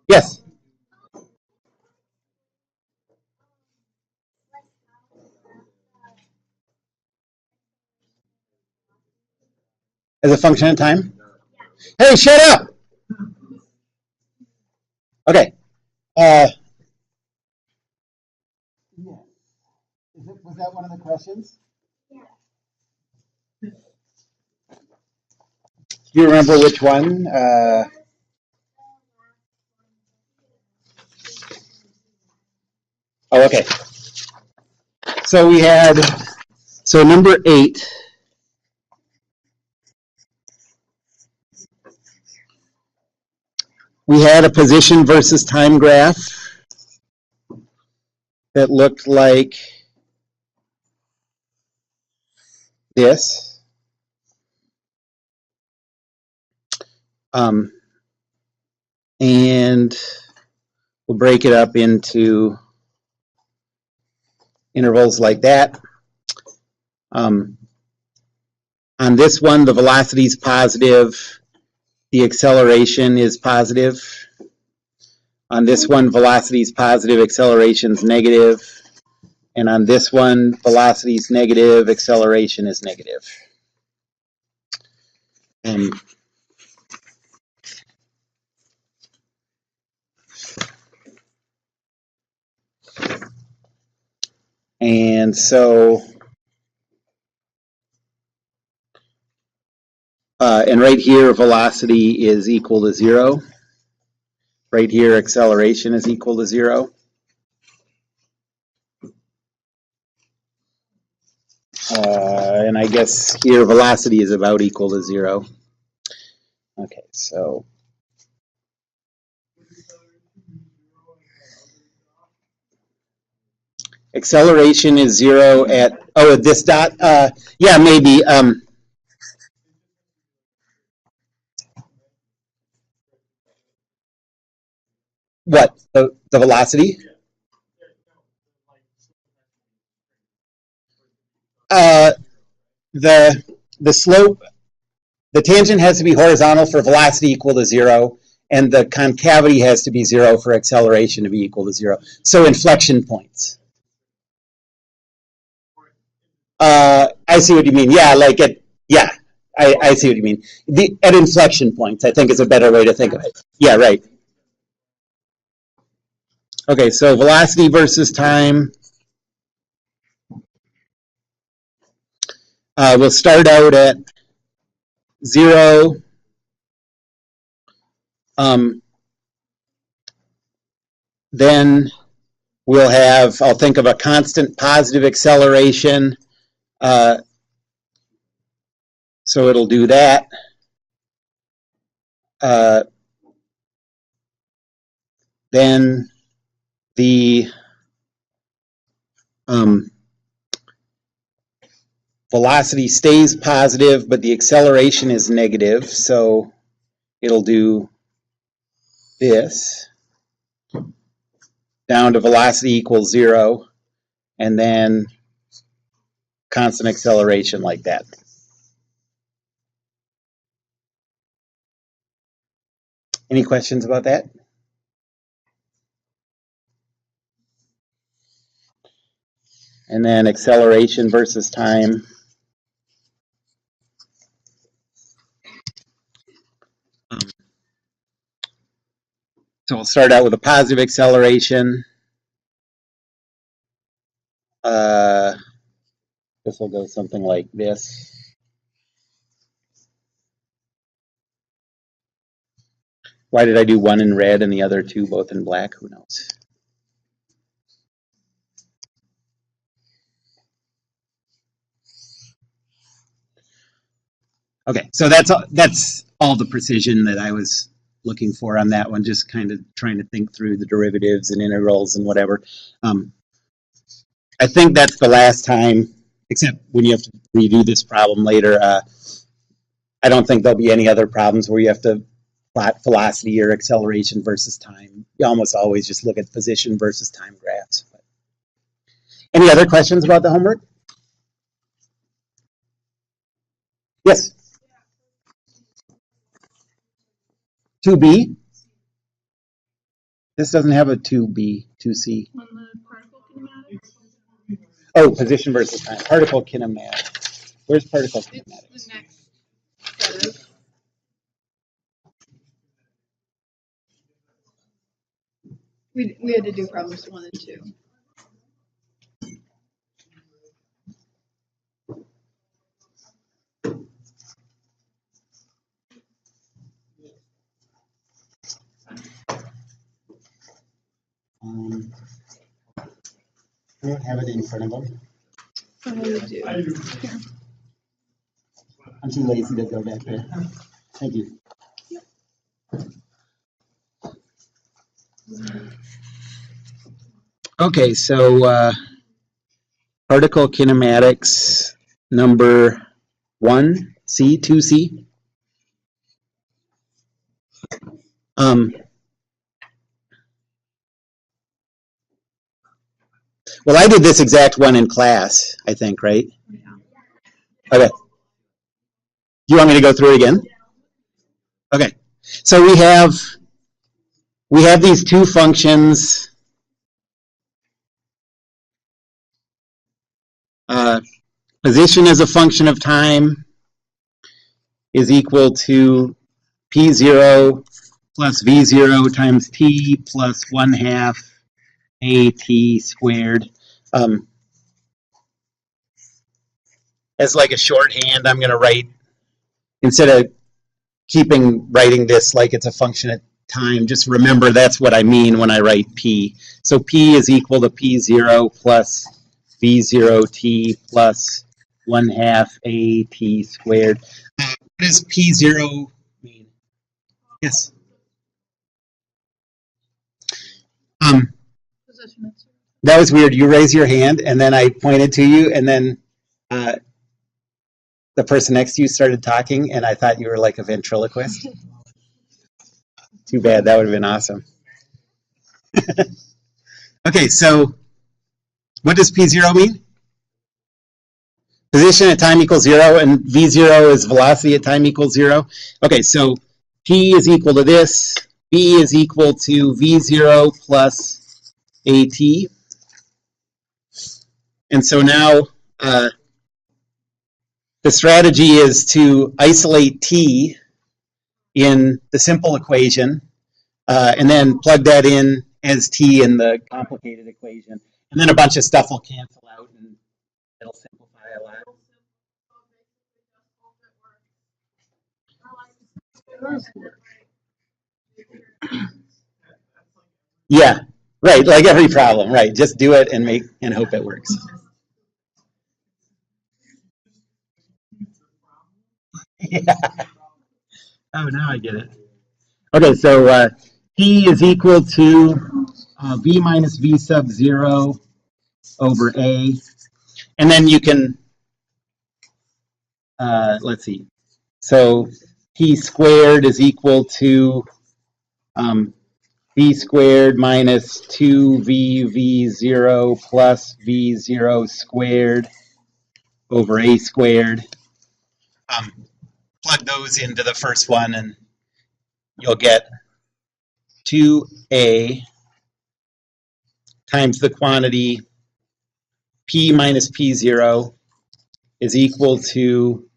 Yes. As a function of time? Hey, shut up! Okay. Was that one of the questions? Do you remember which one? Oh, okay. So we had, so number 8. We had a position versus time graph that looked like this. And we'll break it up into intervals like that. On this one, the velocity is positive, the acceleration is positive. On this one, velocity is positive, acceleration is negative. And on this one, velocity is negative, acceleration is negative. And so, and right here, velocity is equal to 0. Right here, acceleration is equal to 0. And I guess here, velocity is about equal to 0. Okay, so acceleration is 0 at, oh, at this dot? Yeah, maybe. What? The velocity? The slope, the tangent has to be horizontal for velocity equal to 0, and the concavity has to be 0 for acceleration to be equal to 0. So inflection points. I see what you mean. Yeah, like yeah, I see what you mean. At inflection points, I think is a better way to think of it. Yeah, right. Okay, so velocity versus time. We'll start out at 0. Then we'll have, I'll think of a constant positive acceleration. So it'll do that. Then the velocity stays positive, but the acceleration is negative. So it'll do this down to velocity equals 0, and then constant acceleration like that. Any questions about that? And then acceleration versus time. So we'll start out with a positive acceleration. This will go something like this. Why did I do one in red and the other two both in black? Who knows? Okay, so that's all the precision that I was looking for on that one, just kind of trying to think through the derivatives and integrals and whatever. I think that's the last time, except when you have to redo this problem later. I don't think there'll be any other problems where you have to plot velocity or acceleration versus time. You almost always just look at position versus time graphs. Any other questions about the homework? Yes. 2B? This doesn't have a 2B, 2C. On the particle kinematics? Oh, position versus time. Particle kinematics. Where's particle kinematics? It's the next set of. We had to do problems 1 and 2. I don't have it in front of them. Oh, you do. Here. I'm too lazy to go back there. Thank you. Okay, so particle kinematics number 1, C, 2C. Well, I did this exact one in class, I think, right? Yeah. Okay. Do you want me to go through it again? Okay. So we have these two functions. Position as a function of time is equal to P0 plus V0 times T plus 1/2 AT squared. As like a shorthand, I'm going to write, instead of writing this like it's a function of time, just remember that's what I mean when I write P. So P is equal to P0 plus V0T plus 1/2 AT squared. What does P0 mean? Yes. That was weird. You raised your hand, and then I pointed to you, and then the person next to you started talking, and I thought you were like a ventriloquist. Too bad. That would have been awesome. Okay, so what does P0 mean? Position at time equals 0, and V0 is velocity at time equals 0. Okay, so P is equal to this. V is equal to V0 plus AT. And so now the strategy is to isolate T in the simple equation and then plug that in as T in the complicated equation. And then a bunch of stuff will cancel out and it'll simplify a lot. Yeah, right, like every problem, right. Just do it and hope it works. Yeah. Oh, now I get it. Okay, so P is equal to V minus V sub 0 over A. And then you can, let's see. So P squared is equal to V squared minus 2VV0 plus V0 squared over A squared. Plug those into the first one and you'll get 2A times the quantity P minus P0 is equal to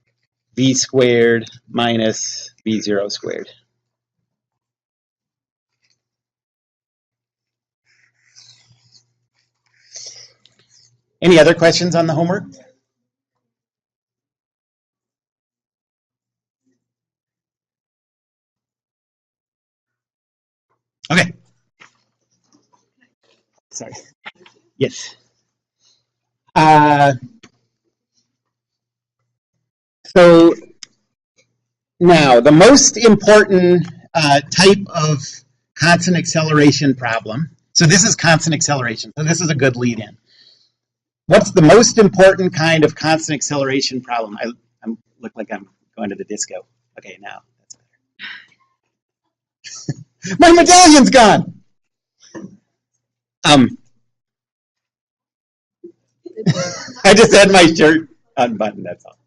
V squared minus V0 squared. Any other questions on the homework? Okay. Sorry. Yes. So now the most important type of constant acceleration problem. So this is constant acceleration. So this is a good lead in. What's the most important kind of constant acceleration problem? I look like I'm going to the disco. Okay, now that's better. My medallion's gone. I just had my shirt unbuttoned, that's all.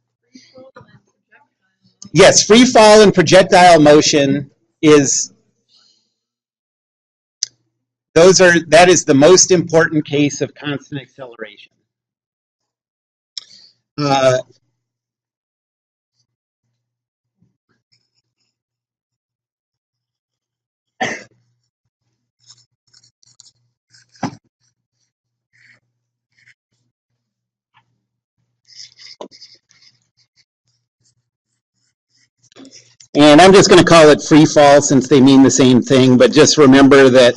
Yes, free fall and projectile motion is that is the most important case of constant acceleration. And I'm just going to call it free fall since they mean the same thing, but just remember that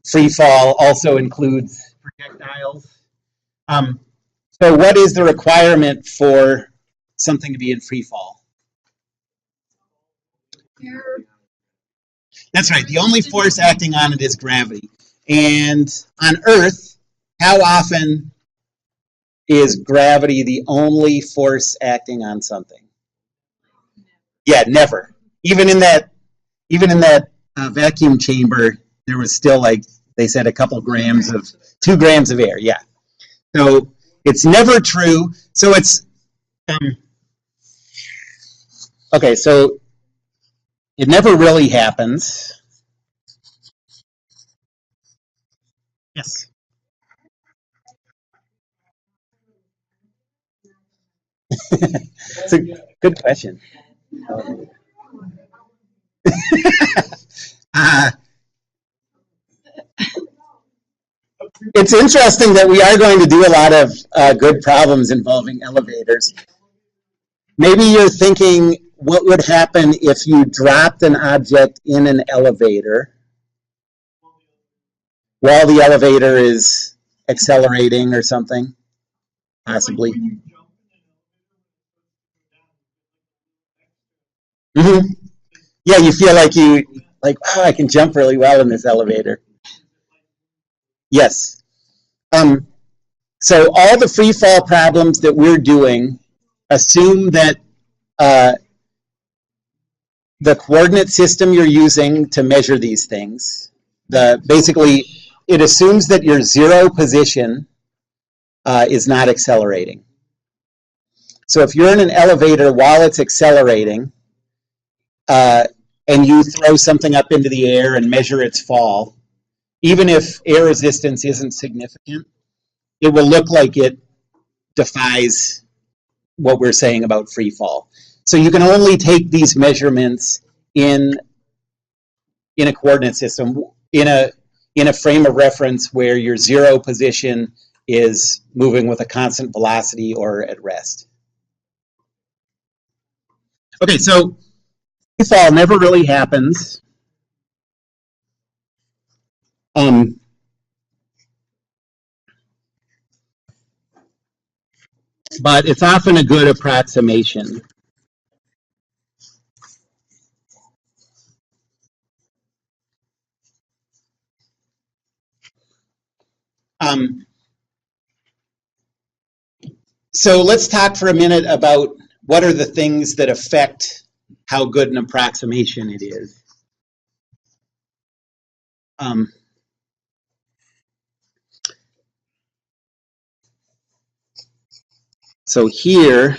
free fall also includes projectiles. So what is the requirement for something to be in free fall? That's right. The only force acting on it is gravity. And on Earth, how often is gravity the only force acting on something? Yeah, never. Even in that vacuum chamber, there was still, like they said, 2 grams of air. Yeah. So it's never true. So it's okay. So it never really happens. Yes. It's a good question. It's interesting that we are going to do a lot of good problems involving elevators. Maybe you're thinking, what would happen if you dropped an object in an elevator while the elevator is accelerating or something? Possibly. Mm-hmm. Yeah, you feel like, oh, I can jump really well in this elevator. Yes. So all the free fall problems that we're doing assume that the coordinate system you're using to measure these things, basically, it assumes that your 0 position is not accelerating. So if you're in an elevator while it's accelerating, and you throw something up into the air and measure its fall, even if air resistance isn't significant, it will look like it defies what we're saying about free fall. So you can only take these measurements in a coordinate system, in a frame of reference where your 0 position is moving with a constant velocity or at rest. Okay, so free fall never really happens. But it's often a good approximation. So let's talk for a minute about what are the things that affect how good an approximation it is. So here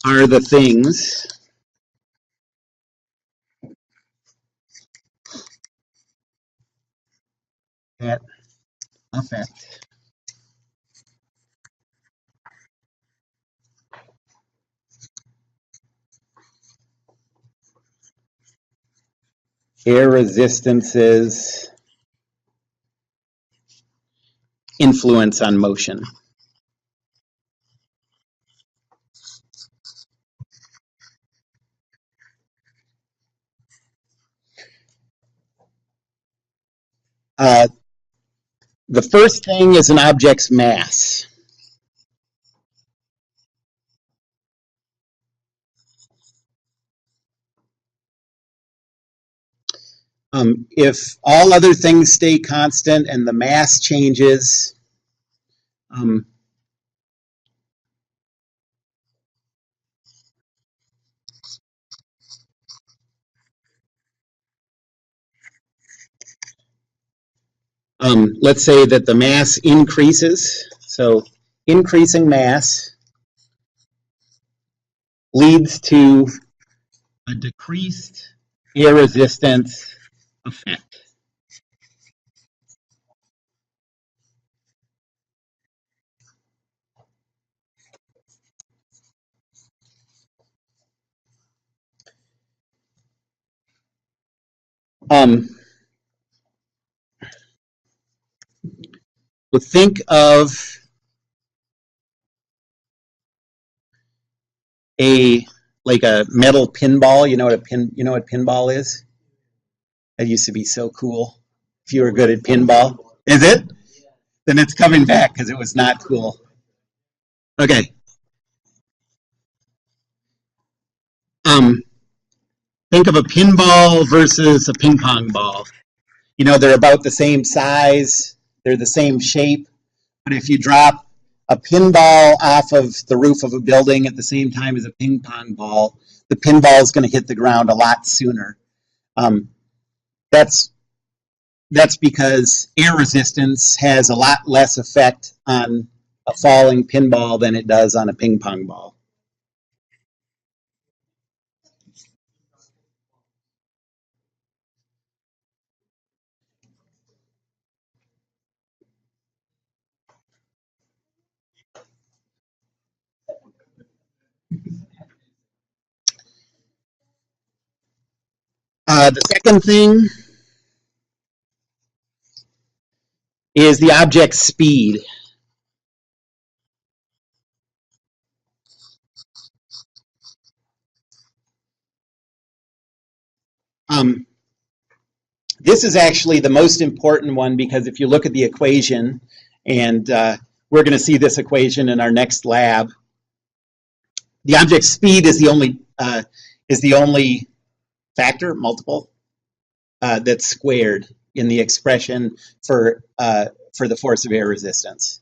are the things that affect air resistance's influence on motion. The first thing is an object's mass. If all other things stay constant and the mass changes, let's say that the mass increases. So increasing mass leads to a decreased air resistance effect. But think of a like a metal pinball. You know what pinball is? That used to be so cool. If you were good at pinball, is it? Then it's coming back because it was not cool. Okay. Um, think of a pinball versus a ping pong ball. They're about the same size. They're the same shape. But if you drop a pinball off of the roof of a building at the same time as a ping pong ball, the pinball is going to hit the ground a lot sooner. Um, that's that's because air resistance has a lot less effect on a falling pinball than it does on a ping pong ball. The second thing is the object's speed. Um, this is actually the most important one because if you look at the equation, and we're going to see this equation in our next lab, the object's speed is the only factor, multiple, that's squared in the expression for the force of air resistance.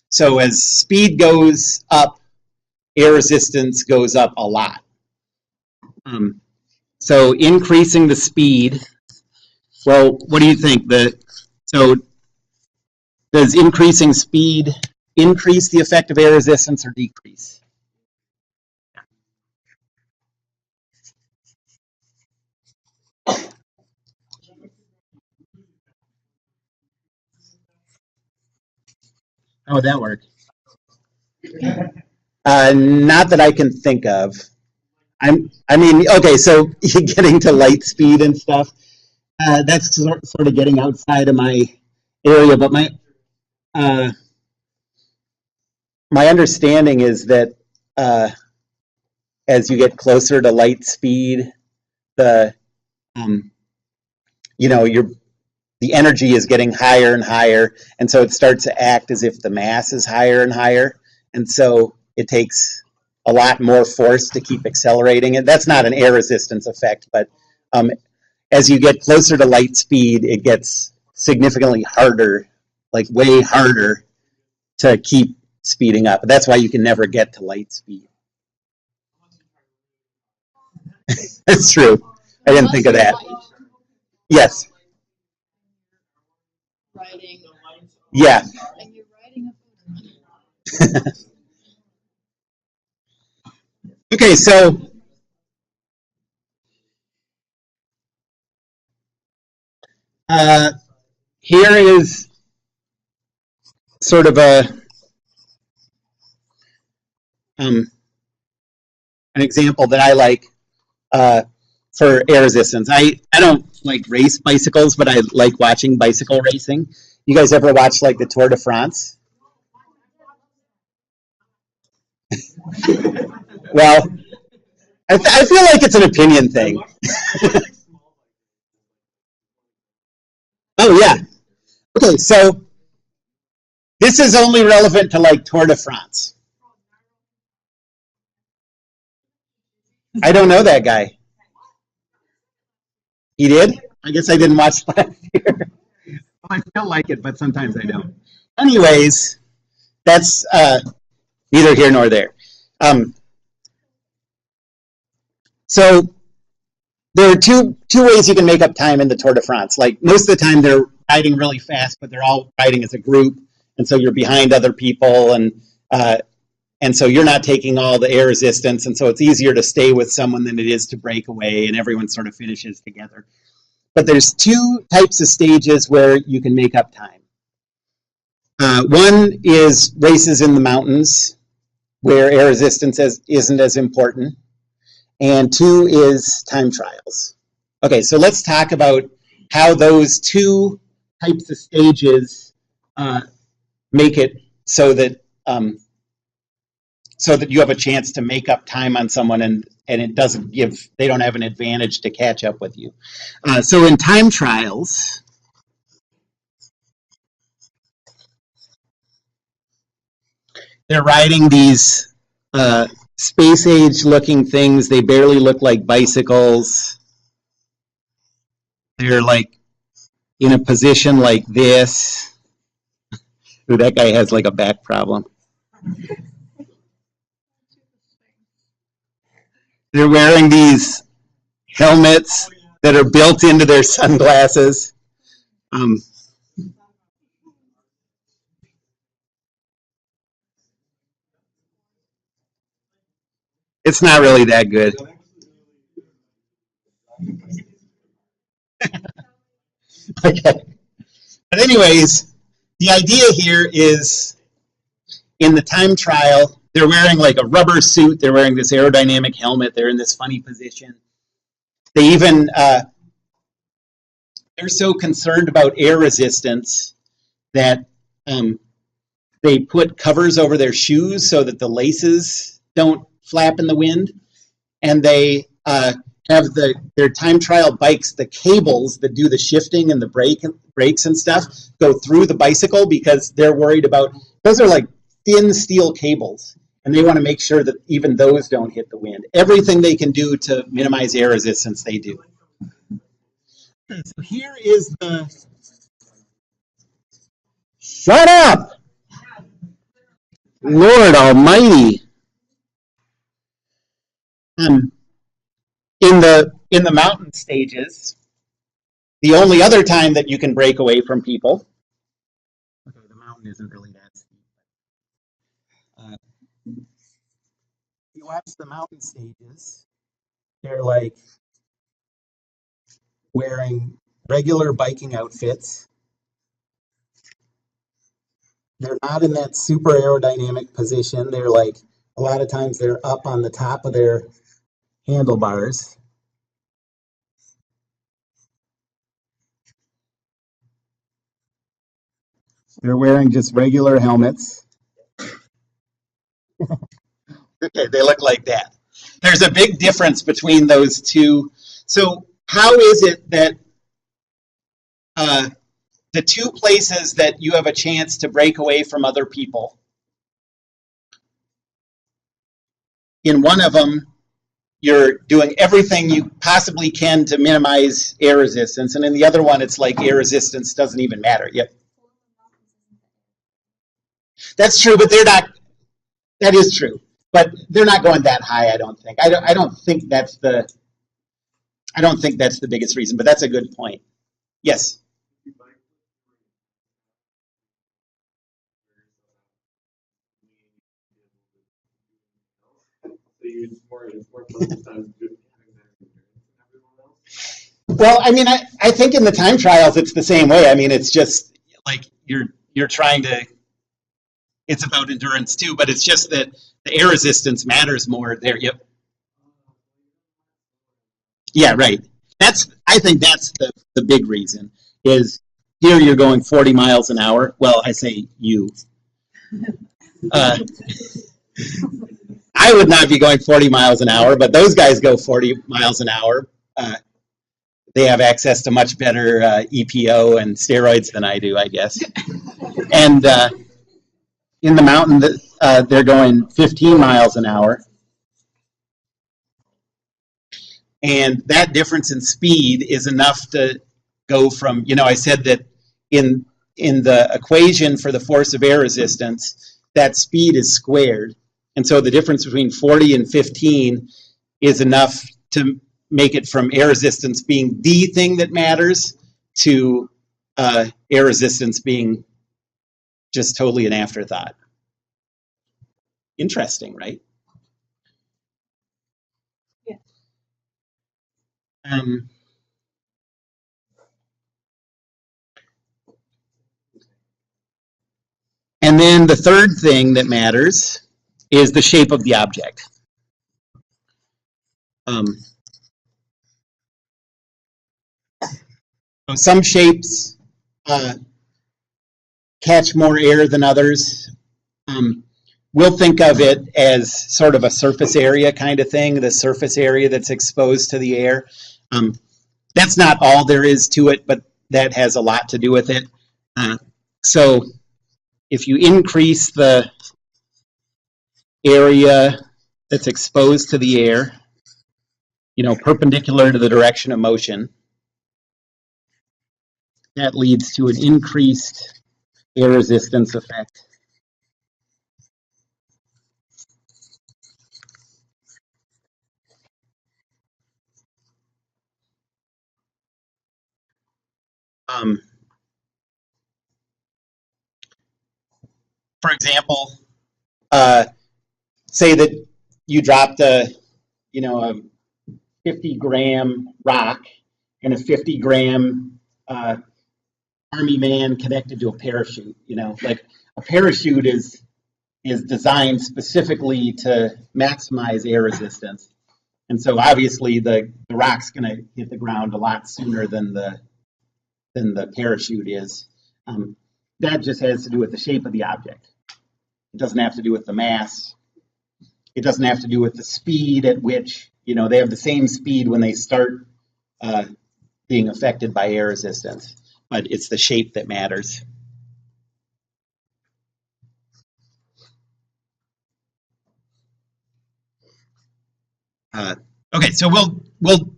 So as speed goes up, air resistance goes up a lot. So increasing the speed. Well, what do you think? So does increasing speed increase the effect of air resistance or decrease? How would that work? Not that I can think of. Okay, so getting to light speed and stuff, that's sort of getting outside of my area, but uh, my understanding is that uh, as you get closer to light speed, the um, your the energy is getting higher and higher, and so it starts to act as if the mass is higher and higher, and so it takes a lot more force to keep accelerating it. That's not an air resistance effect, but um, as you get closer to light speed, it gets significantly harder, like way harder, to keep speeding up. That's why you can never get to light speed. That's true. I didn't think of that. Yes. Writing. Yeah. And you're writing Okay, so here is sort of um, an example that I like for air resistance. I don't like race bicycles, but I like watching bicycle racing. You guys ever watch like the Tour de France? Well, I feel like it's an opinion thing. Oh yeah. Okay, so this is only relevant to like Tour de France. I don't know that guy. He did? I guess I didn't watch last year. I feel like it, but sometimes I don't. Anyways, that's neither here nor there. Um, so there are two ways you can make up time in the Tour de France. Like most of the time, they're riding really fast, but they're all riding as a group, and so you're behind other people, and so you're not taking all the air resistance, and so it's easier to stay with someone than it is to break away, and everyone sort of finishes together. but there's two types of stages where you can make up time. One is races in the mountains, where air resistance isn't as important, and two is time trials. Okay, so let's talk about how those two types of stages make it so that you have a chance to make up time on someone, and it doesn't give, they don't have an advantage to catch up with you. So in time trials, they're riding these space age looking things. They barely look like bicycles. They're like in a position like this. Ooh, that guy has like a back problem. They're wearing these helmets that are built into their sunglasses. It's not really that good. Okay. But anyways, the idea here is in the time trial, they're wearing like a rubber suit. They're wearing this aerodynamic helmet. They're in this funny position. They even, they're so concerned about air resistance that they put covers over their shoes so that the laces don't flap in the wind. And they have their time trial bikes, the cables that do the shifting and the brakes and stuff go through the bicycle because they're worried about, those are like thin steel cables, and they want to make sure that even those don't hit the wind. Everything they can do to minimize air resistance, they do. So here is the... Shut up! Lord Almighty! In the mountain stages, the only other time that you can break away from people. Okay, the mountain isn't really that steep. You watch the mountain stages, they're like wearing regular biking outfits. They're not in that super aerodynamic position. They're like, a lot of times they're up on the top of their handlebars. They're wearing just regular helmets. Okay, they look like that. There's a big difference between those two. So how is it that the two places that you have a chance to break away from other people, in one of them, you're doing everything you possibly can to minimize air resistance, and in the other one, it's like air resistance doesn't even matter. Yep. That's true, but they're not, that is true, but they're not going that high, I don't think. I don't think that's the biggest reason, but that's a good point. Yes? Well, I mean, I think in the time trials it's the same way. I mean, it's just like you're trying to, it's about endurance too, but it's just that the air resistance matters more there. Yep. Yeah, right. I think that's the big reason is here you're going 40 miles an hour. Well, I say you. Uh, I would not be going 40 miles an hour, but those guys go 40 miles an hour. They have access to much better EPO and steroids than I do, I guess. And in the mountain, they're going 15 miles an hour. And that difference in speed is enough to go from, I said that in the equation for the force of air resistance, that speed is squared. And so the difference between 40 and 15 is enough to make it from air resistance being the thing that matters to air resistance being just totally an afterthought. Interesting, right? Yeah. And then the third thing that matters is the shape of the object. So some shapes catch more air than others. We'll think of it as sort of a surface area kind of thing, the surface area that's exposed to the air. That's not all there is to it, but that has a lot to do with it. So if you increase the area that's exposed to the air, perpendicular to the direction of motion, that leads to an increased air resistance effect. For example, say that you dropped a 50-gram rock and a 50-gram army man connected to a parachute. Like a parachute is designed specifically to maximize air resistance, and so obviously the rock's going to hit the ground a lot sooner than the parachute is. That just has to do with the shape of the object. It doesn't have to do with the mass. It doesn't have to do with the speed at which, they have the same speed when they start being affected by air resistance, but it's the shape that matters. Okay, so we'll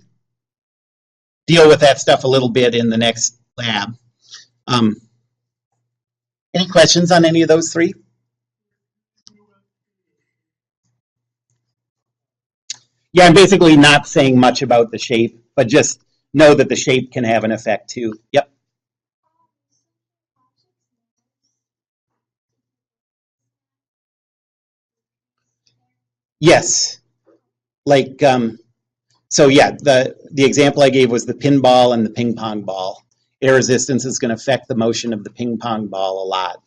deal with that stuff a little bit in the next lab. Any questions on any of those three? Yeah, I'm basically not saying much about the shape, but just know that the shape can have an effect too. Yep. Yes. Like, so yeah, the example I gave was the pinball and the ping pong ball. Air resistance is going to affect the motion of the ping pong ball a lot.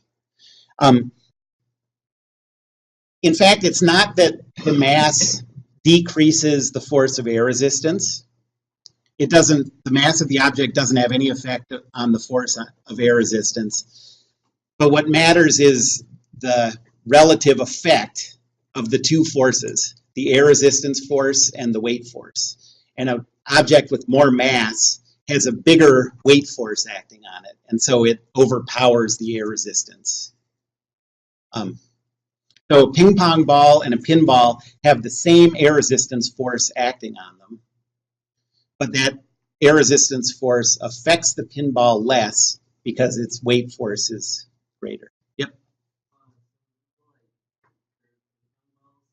In fact, it's not that the mass decreases the force of air resistance. It doesn't, the mass of the object doesn't have any effect on the force of air resistance. But what matters is the relative effect of the two forces, the air resistance force and the weight force. And an object with more mass has a bigger weight force acting on it, and so it overpowers the air resistance. So a ping pong ball and a pinball have the same air resistance force acting on them, but that air resistance force affects the pinball less because its weight force is greater. Yep.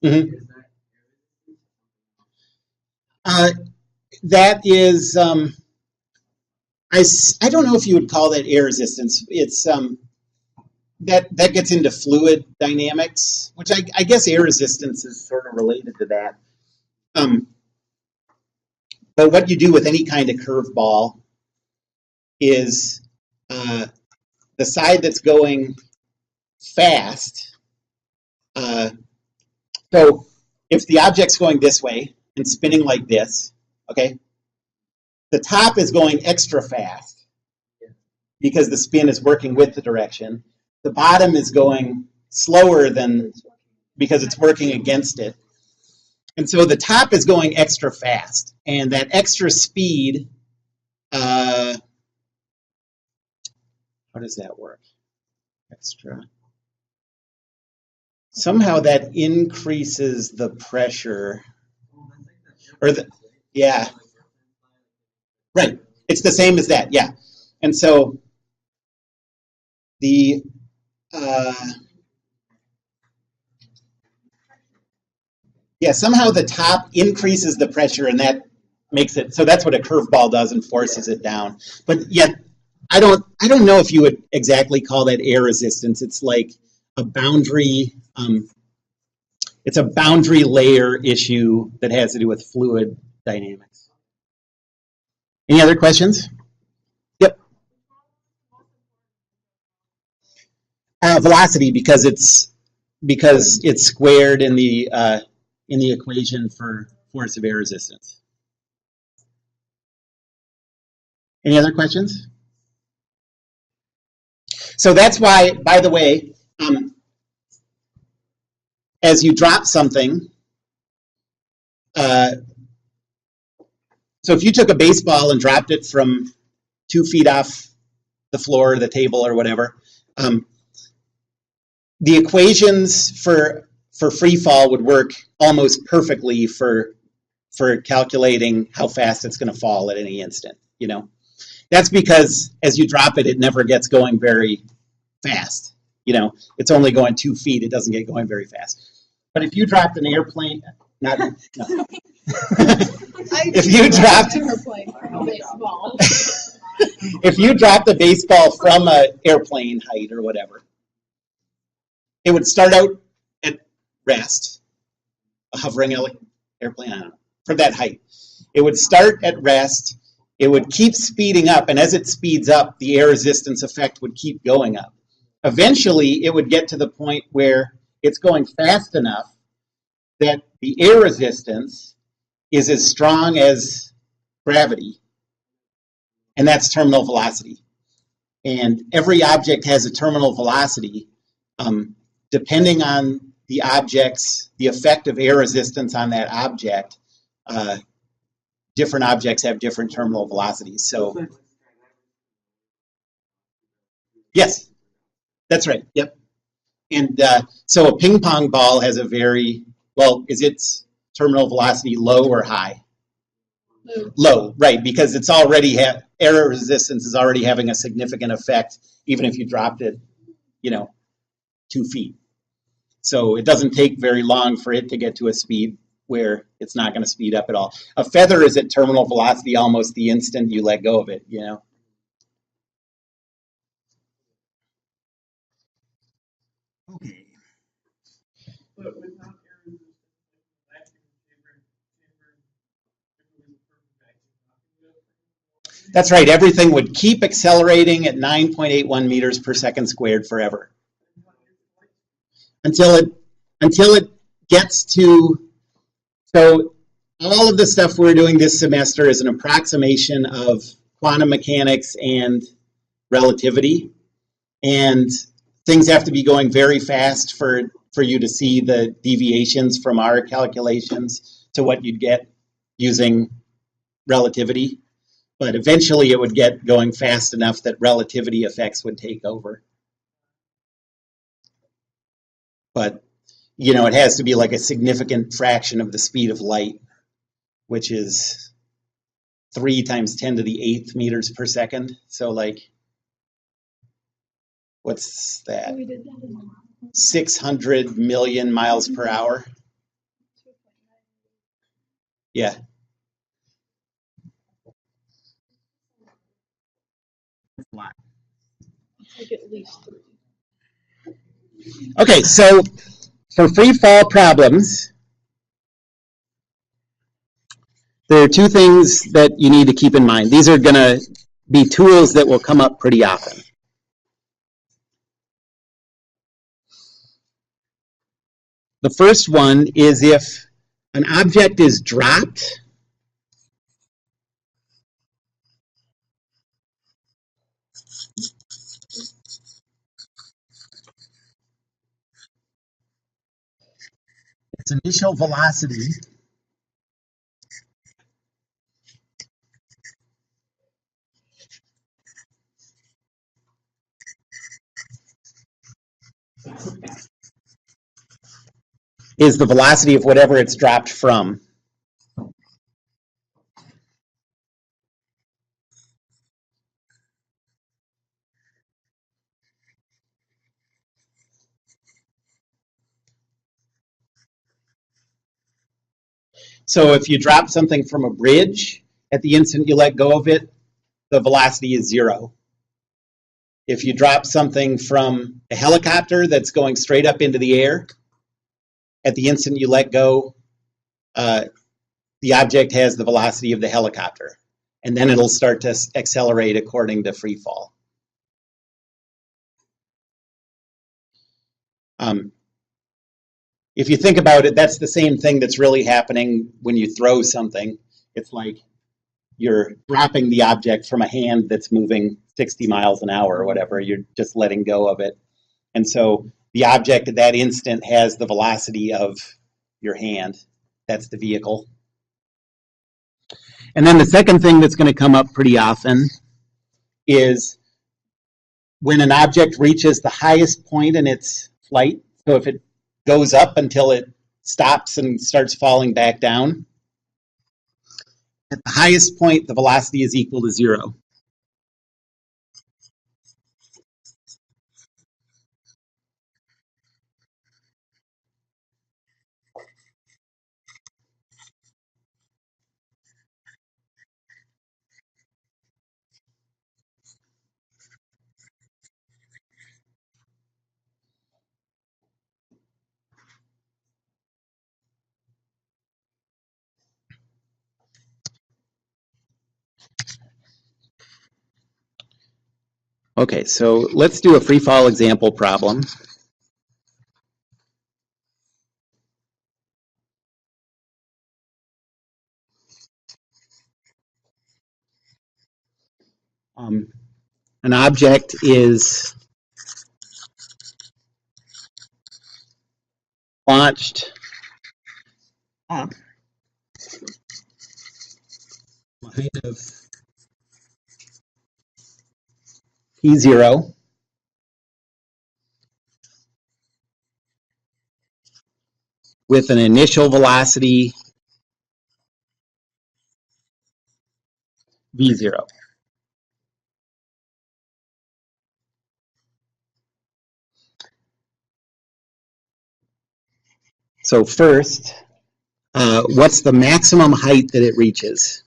Mm-hmm. That is, I don't know if you would call that air resistance. It's that gets into fluid dynamics, which I guess air resistance is sort of related to that. But what you do with any kind of curved ball is the side that's going fast. So if the object's going this way and spinning like this, okay, the top is going extra fast because the spin is working with the direction. The bottom is going slower than because it's working against it. And so the top is going extra fast, and that extra speed, how does that work? Extra. Somehow that increases the pressure, or the, yeah. Right, it's the same as that, yeah. And so the, yeah, somehow the top increases the pressure, and that makes it, so that's what a curveball does and forces it down. But yet, I don't know if you would exactly call that air resistance. It's like a boundary, it's a boundary layer issue that has to do with fluid dynamics. Any other questions? Yep. velocity because it's squared in the equation for force of air resistance. Any other questions? So that's why, by the way, as you drop something, so if you took a baseball and dropped it from 2 feet off the floor, the table, or whatever, the equations for free fall would work almost perfectly for calculating how fast it's going to fall at any instant. You know, that's because as you drop it, it never gets going very fast. You know, it's only going 2 feet; it doesn't get going very fast. But if you dropped an airplane, no. If you dropped a baseball, if you dropped a baseball from an airplane height or whatever, it would start out at rest, a hovering airplane, I don't know, from that height. It would start at rest, it would keep speeding up, and as it speeds up, the air resistance effect would keep going up. Eventually, it would get to the point where it's going fast enough that the air resistance is as strong as gravity, and that's terminal velocity. And every object has a terminal velocity. Depending on the effect of air resistance on that object, different objects have different terminal velocities. So, yes, that's right. Yep. And so a ping pong ball has a is its terminal velocity low or high? Low, right, because it's already air resistance is already having a significant effect, even if you dropped it, 2 feet. So it doesn't take very long for it to get to a speed where it's not going to speed up at all. A feather is at terminal velocity almost the instant you let go of it, Okay. But without air resistance, like vacuum chamber, if it was a perfect vacuum. That's right. Everything would keep accelerating at 9.81 meters per second squared forever. Until it gets to, so all of the stuff we're doing this semester is an approximation of quantum mechanics and relativity. And things have to be going very fast for you to see the deviations from our calculations to what you'd get using relativity. But eventually it would get going fast enough that relativity effects would take over. But, it has to be like a significant fraction of the speed of light, which is 3 times 10 to the 8th meters per second. So, what's that? 600 million miles per hour. Yeah. like at least 3. Okay, so for free fall problems, there are 2 things that you need to keep in mind. These are going to be tools that will come up pretty often. The first one is if an object is dropped, its initial velocity is the velocity of whatever it's dropped from. So if you drop something from a bridge, at the instant you let go of it, the velocity is 0. If you drop something from a helicopter that's going straight up into the air, at the instant you let go, the object has the velocity of the helicopter, and then it'll start to accelerate according to free fall. If you think about it, that's the same thing that's really happening when you throw something. It's like you're dropping the object from a hand that's moving 60 miles an hour or whatever. You're just letting go of it. And so the object at that instant has the velocity of your hand. That's the vehicle. And then the second thing that's going to come up pretty often is when an object reaches the highest point in its flight. So if it goes up until it stops and starts falling back down, at the highest point, the velocity is equal to 0. Okay, so let's do a free fall example problem. An object is launched up a height of p0 with an initial velocity v0. So first, what's the maximum height that it reaches?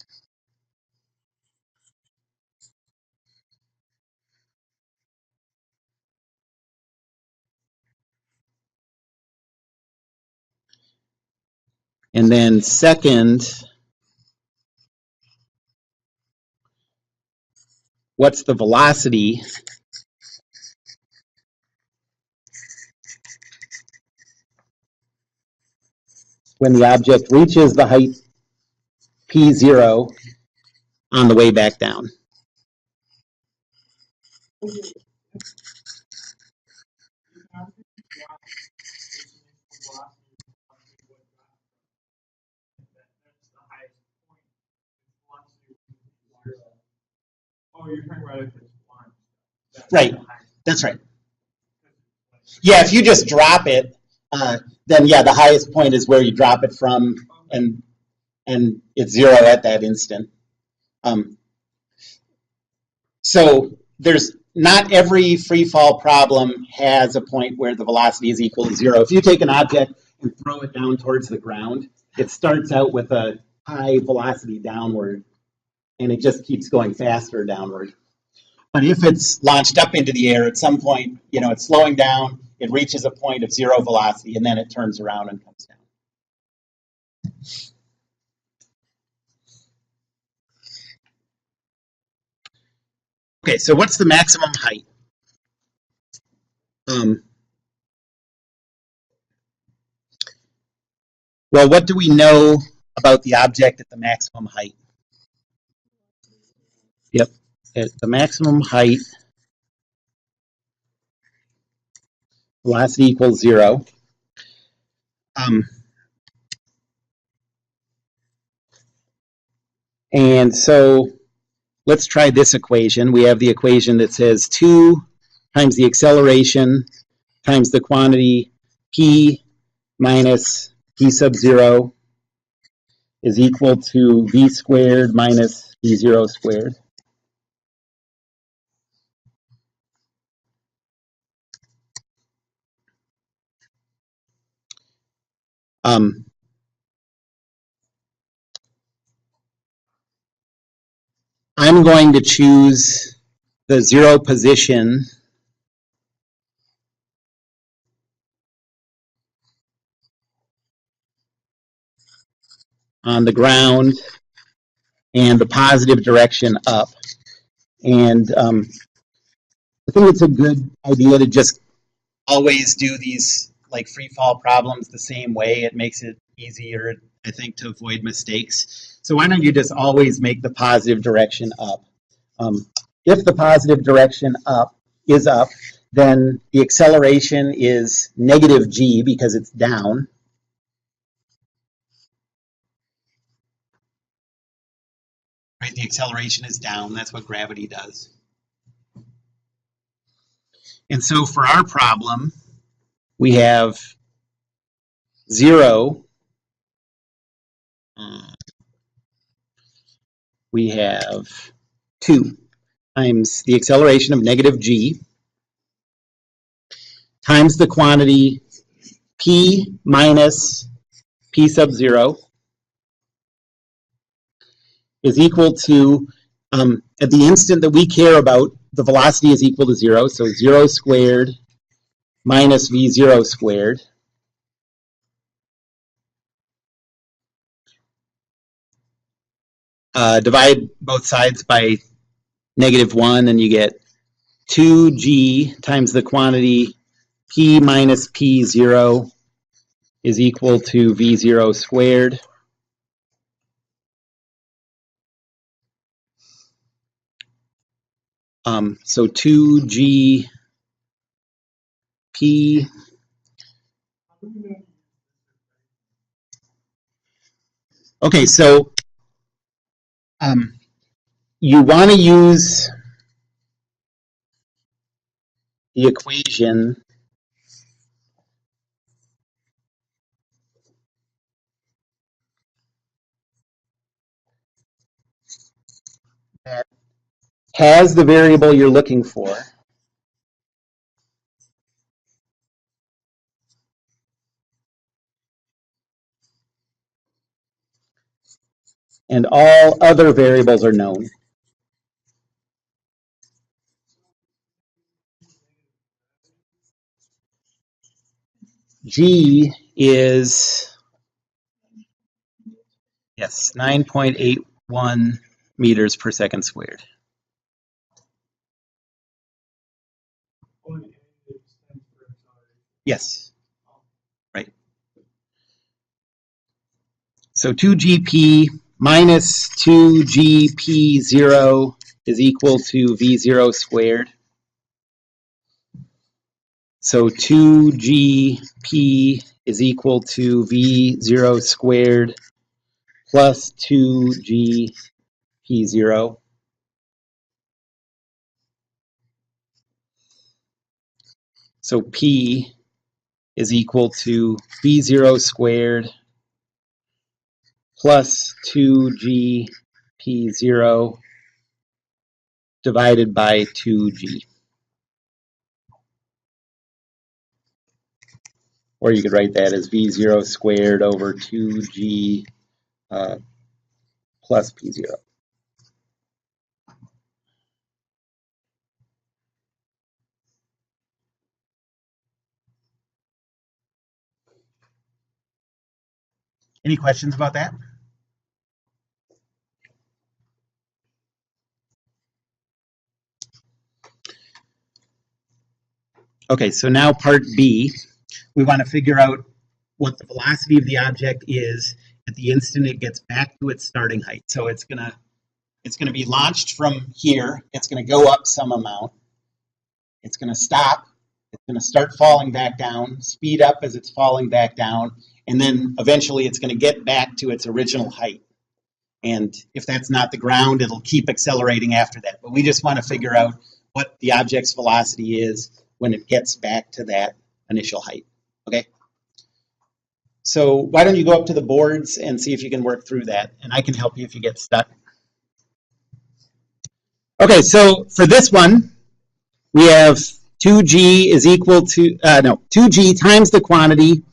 And then second, what's the velocity when the object reaches the height p0 on the way back down? Oh, you're talking about if it's launched. Right, that's right. Yeah, if you just drop it, then yeah, the highest point is where you drop it from, and it's 0 at that instant. So there's not every free fall problem has a point where the velocity is equal to 0. If you take an object and throw it down towards the ground, it starts out with a high velocity downward, and it just keeps going faster downward. But if it's launched up into the air, at some point, it's slowing down, it reaches a point of 0 velocity, and then it turns around and comes down. Okay, so what's the maximum height? Well, what do we know about the object at the maximum height? Yep, at the maximum height, velocity equals 0. And so let's try this equation. We have the equation that says 2 times the acceleration times the quantity p minus p sub 0 is equal to v squared minus v0 squared. I'm going to choose the 0 position on the ground and the positive direction up. And I think it's a good idea to just always do these like free fall problems the same way. It makes it easier, I think, to avoid mistakes. So why don't you just always make the positive direction up? If the positive direction is up, then the acceleration is negative g because it's down. Right, the acceleration is down. That's what gravity does. And so for our problem, we have 0. We have 2 times the acceleration of negative g times the quantity p minus p sub 0 is equal to, at the instant that we care about, the velocity is equal to 0, so 0 squared minus v0 squared. Divide both sides by negative 1, and you get 2g times the quantity p minus p0 is equal to v0 squared. So 2g p. Okay, so you want to use the equation that has the variable you're looking for. And all other variables are known. G is, yes, 9.81 meters per second squared. Yes, right. So 2gp minus 2gp0 is equal to v0 squared. So 2gp is equal to v0 squared plus 2gp0. So p is equal to v0 squared plus 2gp0 divided by 2g. Or you could write that as v0 squared over 2g plus p0. Any questions about that? Okay, so now part B, we want to figure out what the velocity of the object is at the instant it gets back to its starting height. So it's gonna be launched from here. It's gonna go up some amount. It's gonna stop. It's gonna start falling back down, speed up as it's falling back down, and then eventually it's gonna get back to its original height. And if that's not the ground, it'll keep accelerating after that. But we just want to figure out what the object's velocity is when it gets back to that initial height. Okay? So why don't you go up to the boards and see if you can work through that, and I can help you if you get stuck. Okay, so for this one, we have 2g is equal to, 2g times the quantity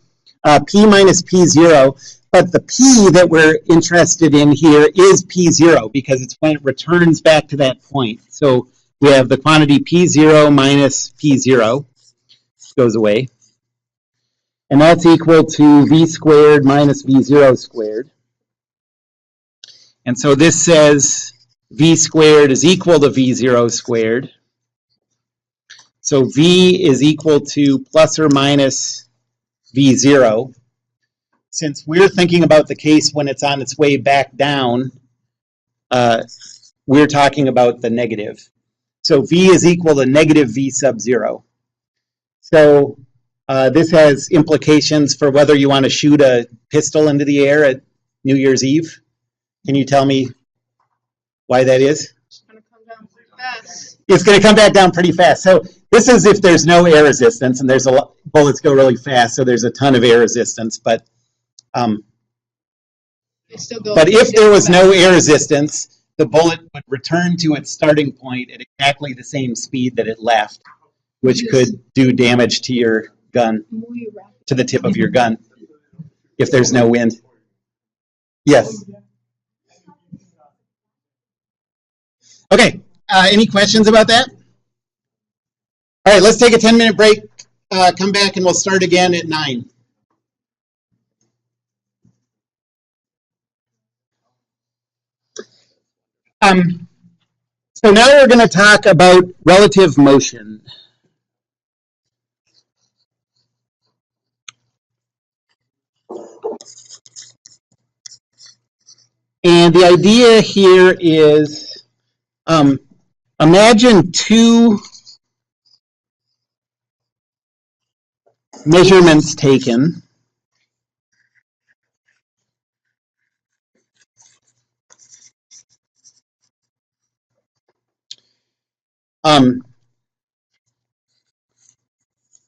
p minus p0, but the p that we're interested in here is p0 because it's when it returns back to that point. So we have the quantity p0 minus p0 goes away, and that's equal to v squared minus v0 squared. And so this says v squared is equal to v0 squared. So V is equal to plus or minus V0. Since we're thinking about the case when it's on its way back down, we're talking about the negative. So V is equal to negative V sub 0. So this has implications for whether you want to shoot a pistol into the air at New Year's Eve. Can you tell me why that is? It's gonna come down pretty fast. It's going to come back down pretty fast. So this is if there's no air resistance, and there's a lot, bullets go really fast, so there's a ton of air resistance. But if there was no air resistance, the bullet would return to its starting point at exactly the same speed that it left, which could do damage to your gun, to the tip of your gun, if there's no wind. Yes. Okay. Any questions about that? All right, let's take a 10-minute break, come back, and we'll start again at 9. So now we're going to talk about relative motion. And the idea here is, imagine two measurements taken.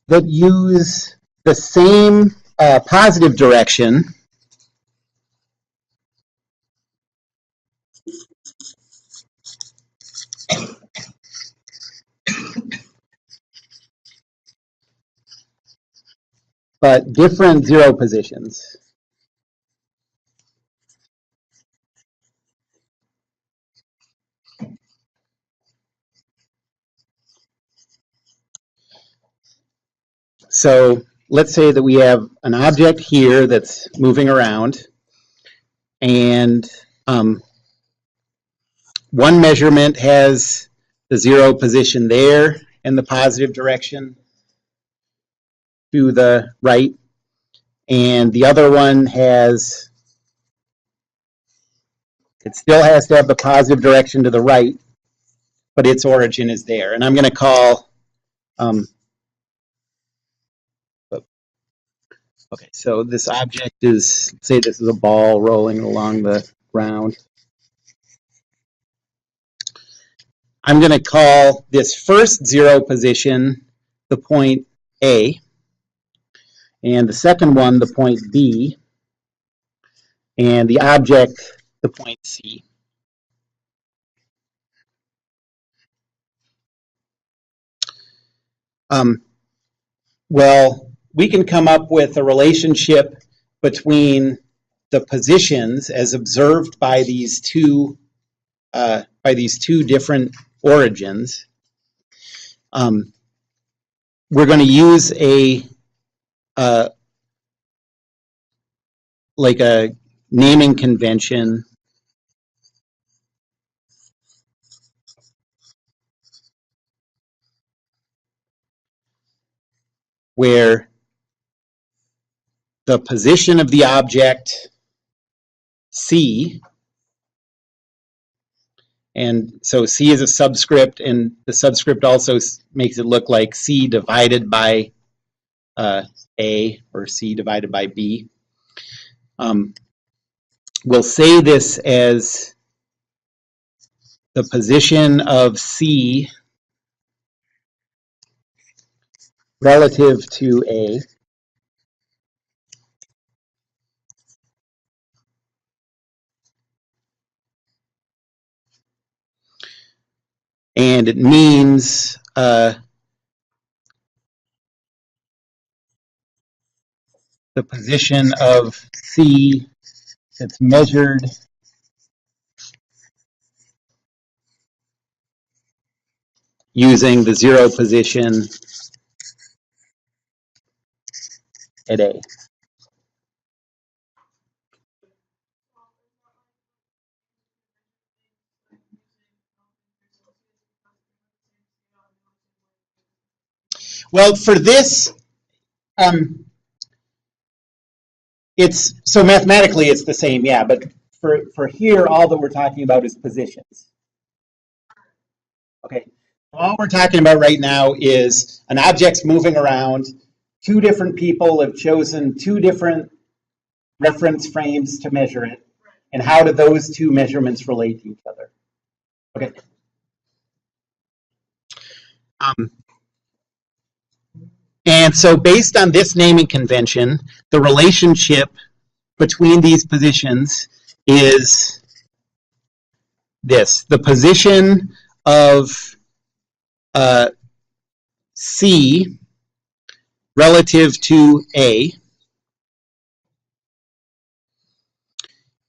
That use the same positive direction, but different zero positions. So let's say that we have an object here that's moving around, and one measurement has the zero position there in the positive direction to the right, and the other one has, it still has to have the positive direction to the right, but its origin is there. And I'm going to call, okay, so this object is, say this is a ball rolling along the ground. I'm going to call this first zero position the point A, and the second one the point B, and the object the point C. Well, we can come up with a relationship between the positions as observed by these two different origins. We're going to use like a naming convention where the position of the object C, and so C is a subscript, and the subscript also makes it look like C divided by A, or C divided by B. We'll say this as the position of C relative to A. And it means the position of C that's measured using the zero position at A. Well, for this, it's so mathematically it's the same, yeah. But for here, all that we're talking about is positions. Okay. All we're talking about right now is an object's moving around. Two different people have chosen two different reference frames to measure it. And how do those two measurements relate to each other? Okay. And so based on this naming convention, the relationship between these positions is this. The position of C relative to A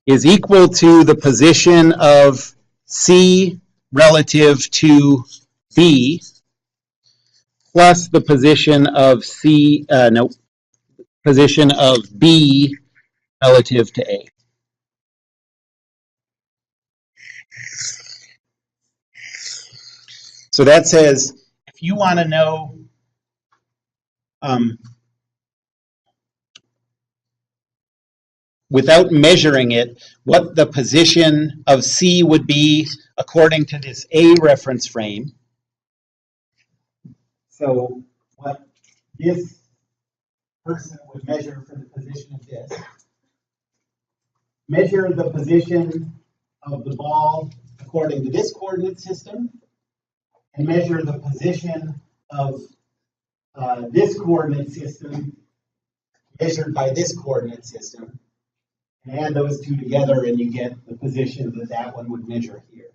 is equal to the position of C relative to B plus the position of position of B relative to A. So that says if you want to know without measuring it, what the position of C would be according to this A reference frame. So what this person would measure for the position of this. Measure the position of the ball according to this coordinate system, and measure the position of this coordinate system measured by this coordinate system. And add those two together and you get the position that that one would measure here.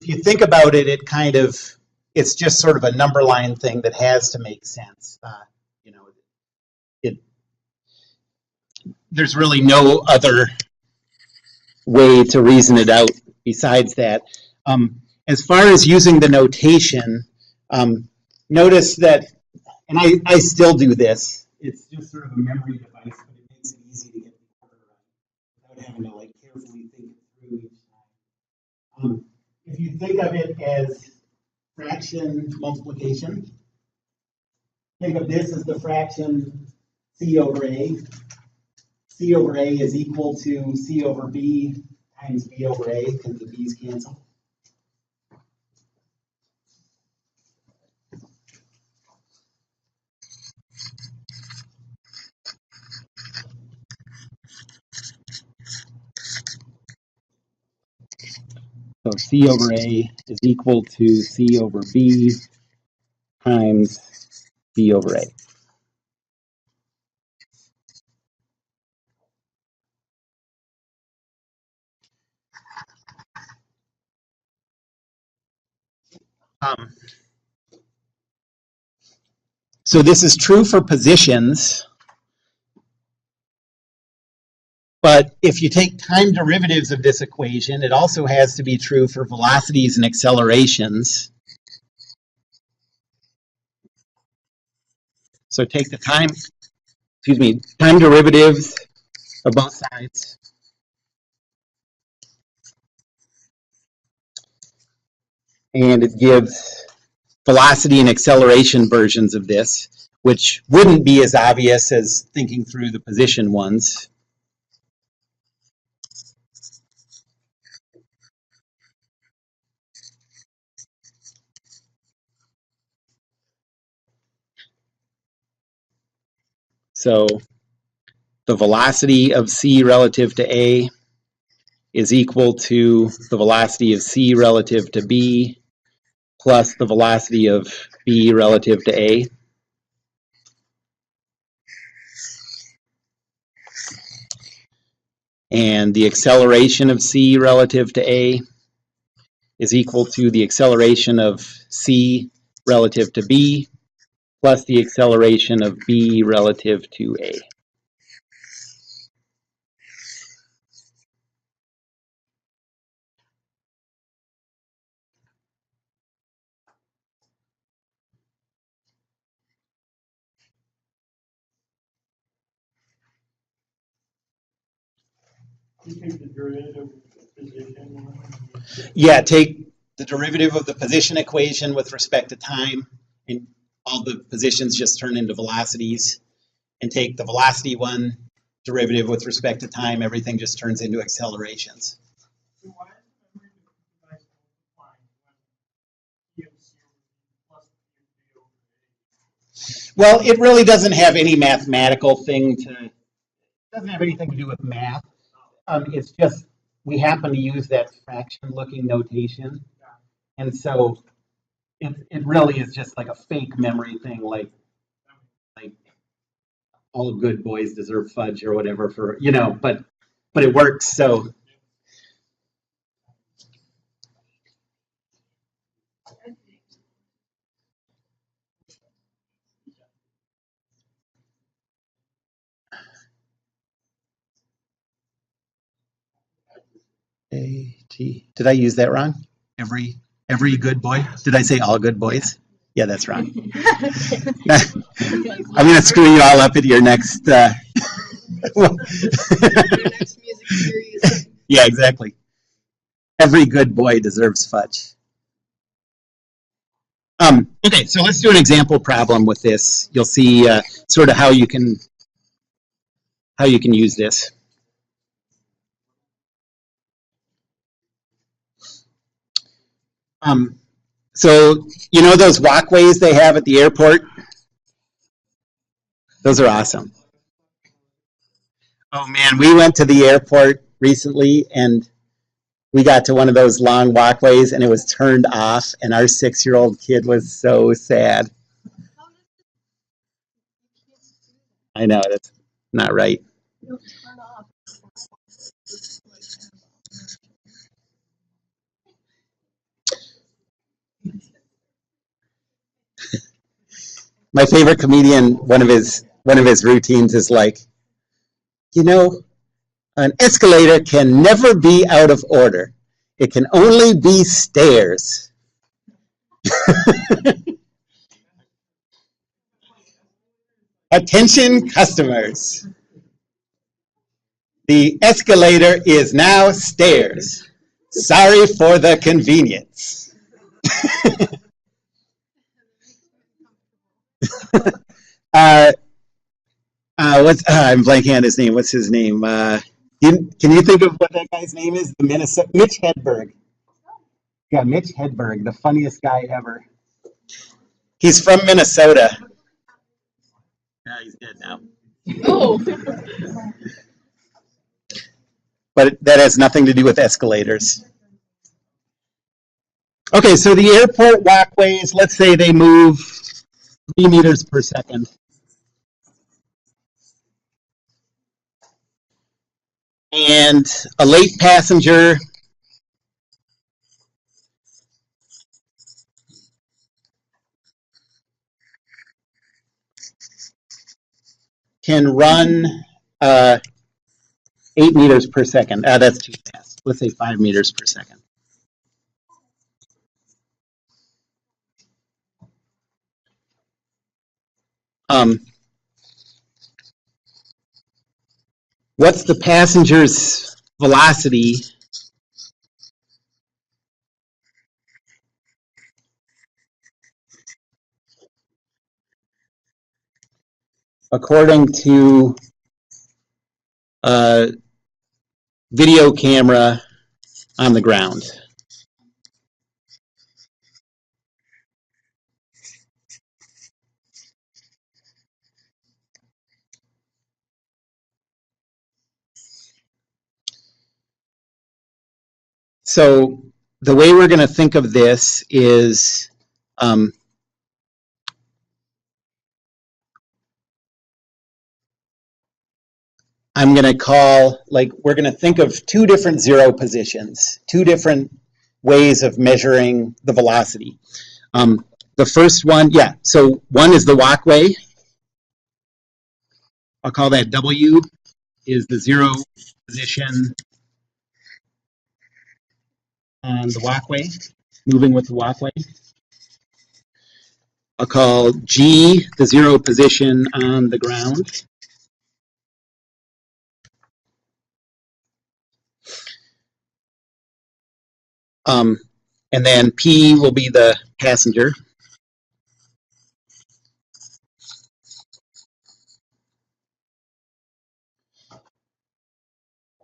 If you think about it, it's just sort of a number line thing that has to make sense. There's really no other way to reason it out besides that. As far as using the notation, notice that, and I still do this, it's just sort of a memory device, but it makes it easy to get the order right without having to carefully think it through each time. If you think of it as fraction multiplication, think of this as the fraction C over A. C over A is equal to C over B times B over A because the B's cancel. So C over A is equal to C over B times B over A. So this is true for positions, but if you take time derivatives of this equation, it also has to be true for velocities and accelerations. So take the time derivatives of both sides. And it gives velocity and acceleration versions of this, which wouldn't be as obvious as thinking through the position ones. So the velocity of C relative to A is equal to the velocity of C relative to B plus the velocity of B relative to A. And the acceleration of C relative to A is equal to the acceleration of C relative to B plus the acceleration of B relative to A. You take the derivative of the position. Yeah, take the derivative of the position equation with respect to time, and all the positions just turn into velocities, and take the velocity one derivative with respect to time, everything just turns into accelerations. So why is the memory device multiplying when plus over Well, it really doesn't have any mathematical thing to, it doesn't have anything to do with math. It's just, we happen to use that fraction looking notation. And so it really is just like a fake memory thing, like all good boys deserve fudge or whatever for, but it works. So did I use that wrong? Every good boy? Did I say all good boys? Yeah, that's wrong. I'm gonna screw you all up at your next. Your next music series. Yeah, exactly. Every good boy deserves fudge. Okay, so let's do an example problem with this. You'll see sort of how you can use this. So you know those walkways they have at the airport? Those are awesome. Oh man, we went to the airport recently and we got to one of those long walkways and it was turned off and our 6-year-old kid was so sad. I know, that's not right. My favorite comedian, one of his routines is like, an escalator can never be out of order. It can only be stairs. Attention customers. The escalator is now stairs. Sorry for the convenience. I'm blanking on his name. What's his name? Can you think of what that guy's name is? The Minnesota Mitch Hedberg. Yeah, Mitch Hedberg, the funniest guy ever. He's from Minnesota. He's dead now. Oh. But that has nothing to do with escalators. Okay, so the airport walkways, let's say they move 3 meters per second. And a late passenger can run 8 meters per second. That's too fast. Let's say 5 meters per second. What's the passenger's velocity according to a video camera on the ground? So the way we're going to think of this is I'm going to call, we're going to think of 2 different zero positions, 2 different ways of measuring the velocity. The first one, so one is the walkway. I'll call that W, is the zero position on the walkway, moving with the walkway. I'll call G the zero position on the ground. And then P will be the passenger.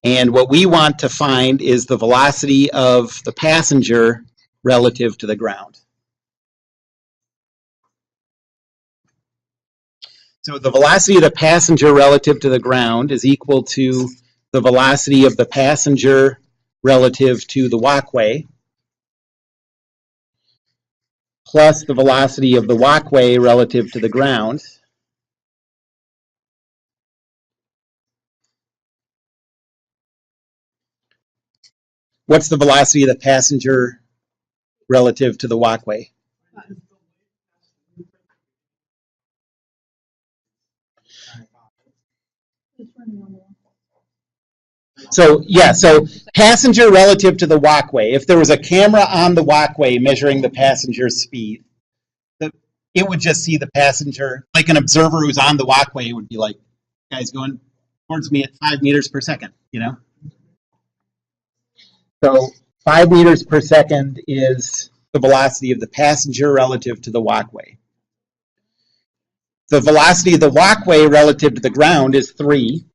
And what we want to find is the velocity of the passenger relative to the ground. So the velocity of the passenger relative to the ground is equal to the velocity of the passenger relative to the walkway plus the velocity of the walkway relative to the ground. What's the velocity of the passenger relative to the walkway? So, yeah, so passenger relative to the walkway. If there was a camera on the walkway measuring the passenger's speed, it would just see the passenger, like an observer who's on the walkway would be like, guy's going towards me at 5 meters per second, you know? So 5 meters per second is the velocity of the passenger relative to the walkway. The velocity of the walkway relative to the ground is 3.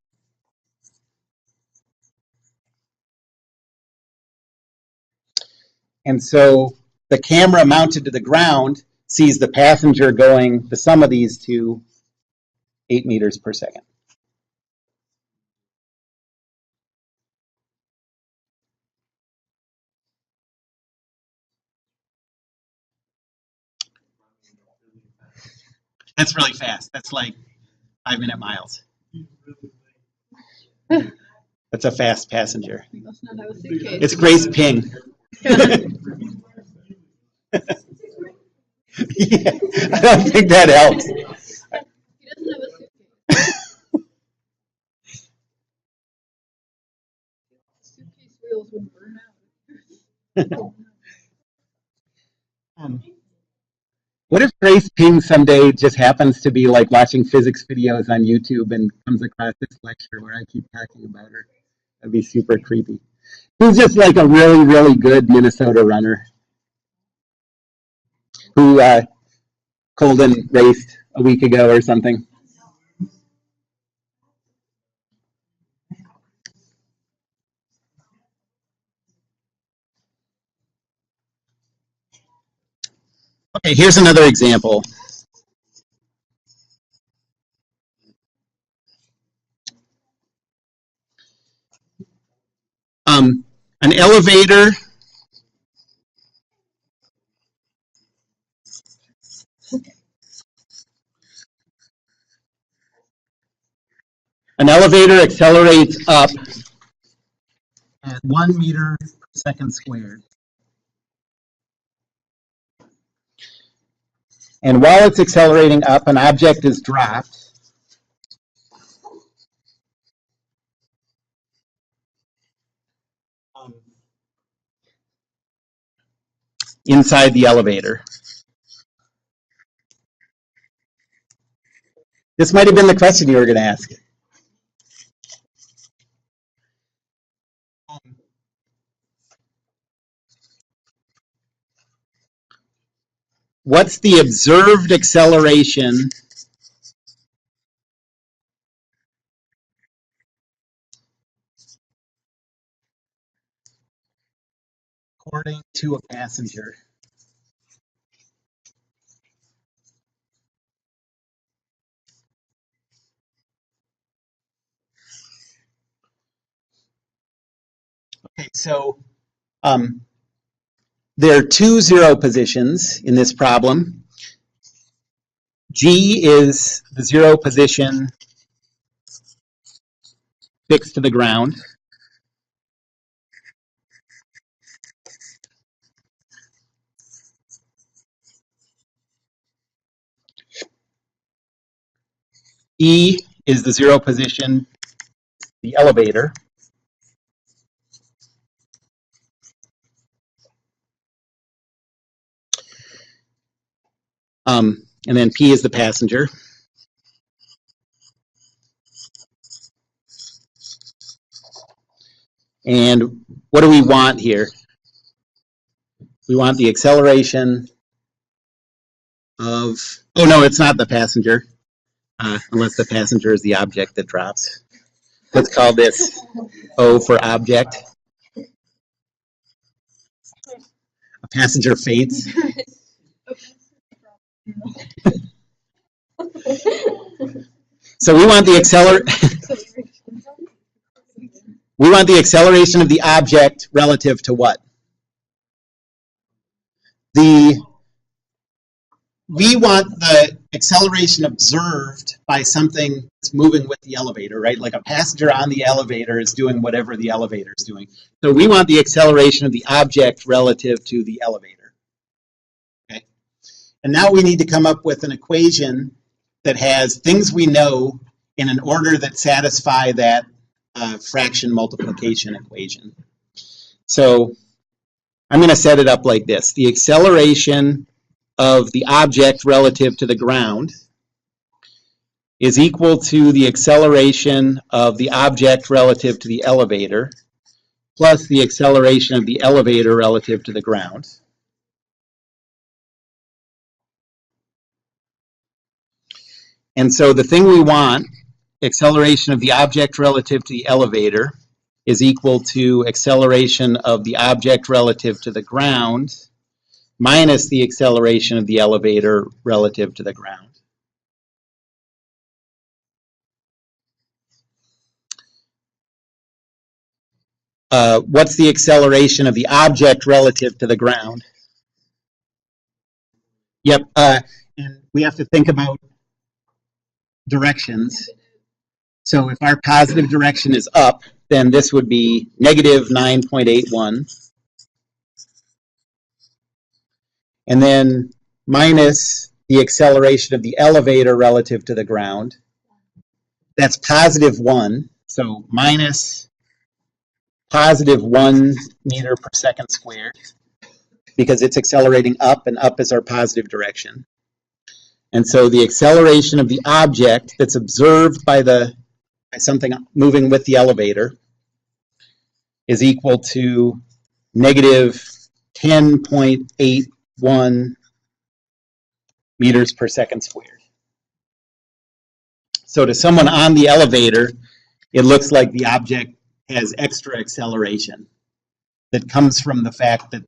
And so the camera mounted to the ground sees the passenger going, the sum of these two, 8 meters per second. That's really fast. That's like 5-minute miles. That's a fast passenger. We must not have a suitcase. It's Grace Ping. Yeah, I don't think that helps. He doesn't have a suitcase. Suitcase wheels would burn out. What if Grace Ping someday just happens to be like watching physics videos on YouTube and comes across this lecture where I keep talking about her? That'd be super creepy. Who's just like a really, really good Minnesota runner who Colden raced a week ago or something. Okay, here's another example. An elevator accelerates up at 1 meter per second squared. And while it's accelerating up, an object is dropped inside the elevator. This might have been the question you were going to ask. What's the observed acceleration according to a passenger? Okay, so there are 2 zero positions in this problem. G is the 0 position fixed to the ground. E is the 0 position, the elevator. And then P is the passenger. And what do we want here? We want the acceleration of, oh no, it's not the passenger, unless the passenger is the object that drops. Let's call this O for object. A passenger faints. So we want the acceleration of the object relative to what? We want the acceleration observed by something that's moving with the elevator, right? Like a passenger on the elevator is doing whatever the elevator is doing. So we want the acceleration of the object relative to the elevator. Okay. And now we need to come up with an equation that has things we know in an order that satisfy that fraction multiplication equation. So I'm going to set it up like this. The acceleration of the object relative to the ground is equal to the acceleration of the object relative to the elevator plus the acceleration of the elevator relative to the ground. And so the thing we want, acceleration of the object relative to the elevator, is equal to acceleration of the object relative to the ground minus the acceleration of the elevator relative to the ground. What's the acceleration of the object relative to the ground? Yep, and we have to think about directions. So if our positive direction is up, then this would be negative 9.81. And then minus the acceleration of the elevator relative to the ground. That's positive 1. So minus positive 1 meter per second squared, because it's accelerating up, and up is our positive direction. And so the acceleration of the object that's observed by something moving with the elevator is equal to negative 10.81 meters per second squared. So to someone on the elevator, it looks like the object has extra acceleration that comes from the fact that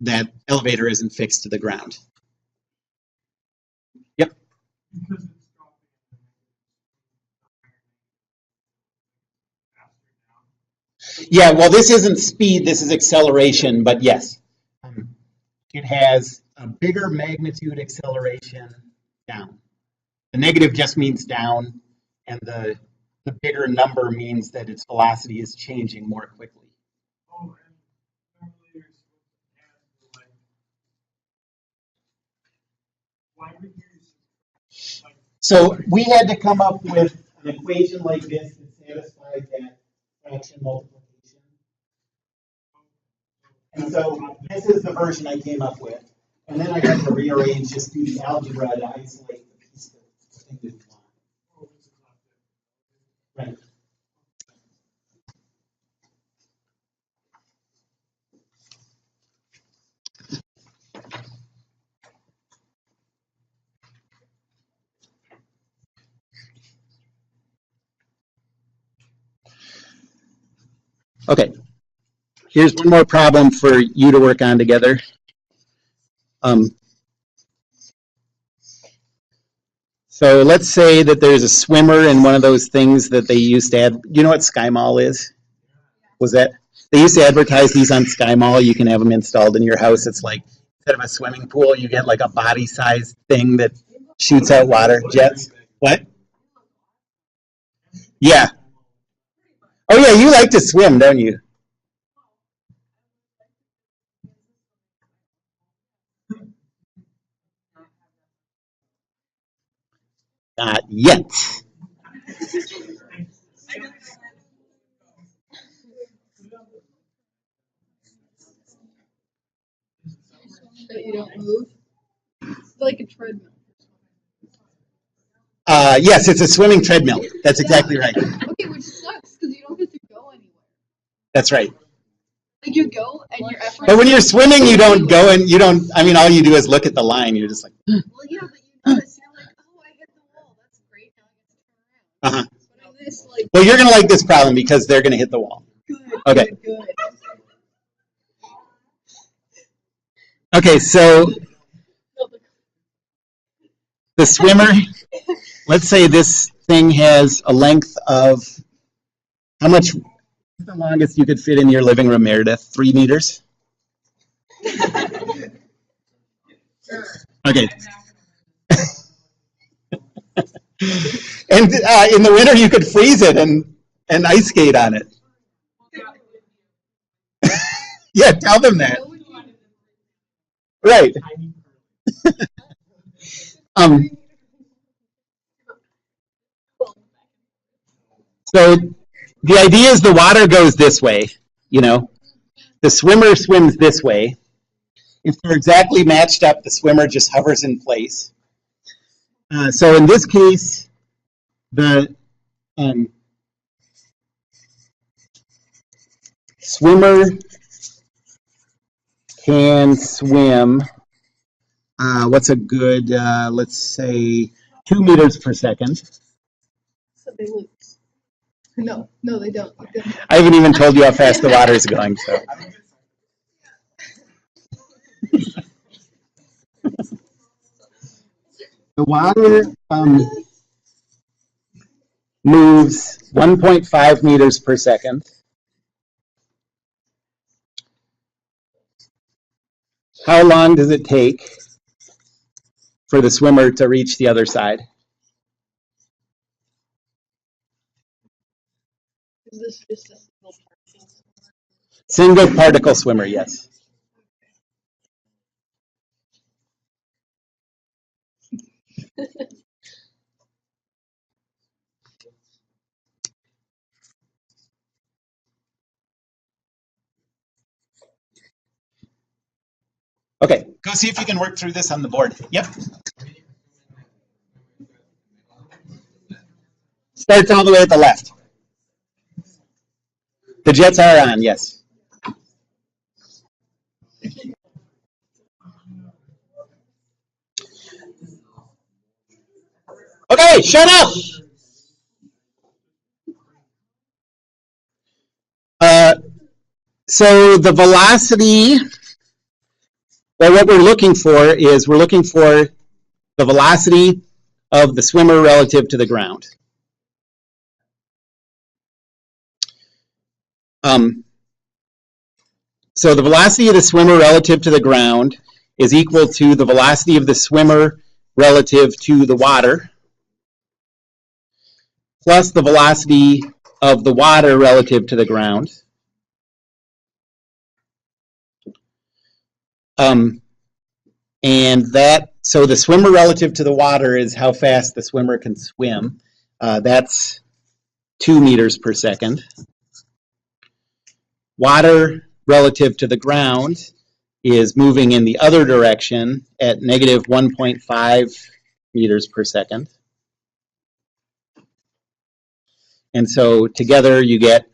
that elevator isn't fixed to the ground. Yep. Because it's dropping faster down. Yeah, well, this isn't speed, this is acceleration, but yes. It has a bigger magnitude acceleration down. The negative just means down, and the bigger number means that its velocity is changing more quickly. Oh, and normally you're supposed to add like, why would you like? So we had to come up with an equation like this that satisfies that fraction multiplication. And so this is the version I came up with. And then I had to rearrange, just do the algebra to isolate the piece that we want. Right. Okay. Here's one more problem for you to work on together. So let's say that there's a swimmer in one of those things that they used to add. You know what Sky Mall is? Was that? They used to advertise these on Sky Mall. You can have them installed in your house. It's like, instead of a swimming pool, you get like a body-sized thing that shoots out water jets. What? Yeah. Oh yeah, you like to swim, don't you? Not yet. That you don't move. It's like a treadmill. Yes, it's a swimming treadmill. That's exactly right. Okay, which sucks because you don't get to go anywhere. That's right. Like you go and your effort. But when you're swimming, you don't go and you don't. I mean, all you do is look at the line. You're just like. Well, yeah, but you notice you're like, oh, I hit the wall. That's great. Now I get to turn around. Uh huh. But in this like Well, you're going to like this problem because they're going to hit the wall. good. Okay. Good. Okay, so the swimmer, let's say this thing has a length of, how much, what's the longest you could fit in your living room, Meredith? 3 meters? Okay. And in the winter, you could freeze it and ice skate on it. Yeah, tell them that. Right. So the idea is the water goes this way, you know. The swimmer swims this way. If they're exactly matched up, the swimmer just hovers in place. So in this case, the swimmer can swim, what's a good, let's say, 2 meters per second. So they lose. No, they don't. I haven't even told you how fast the water is going, so. The water moves 1.5 meters per second. How long does it take for the swimmer to reach the other side? Is this just a Single particle swimmer, yes. Okay, go see if you can work through this on the board. Yep. Starts all the way at the left. The jets are on, yes. Okay, shut up! So the velocity, well, what we're looking for is we're looking for the velocity of the swimmer relative to the ground. So the velocity of the swimmer relative to the ground is equal to the velocity of the swimmer relative to the water plus the velocity of the water relative to the ground. And that, so the swimmer relative to the water is how fast the swimmer can swim. That's 2 meters per second. Water relative to the ground is moving in the other direction at negative 1.5 meters per second. And so together you get,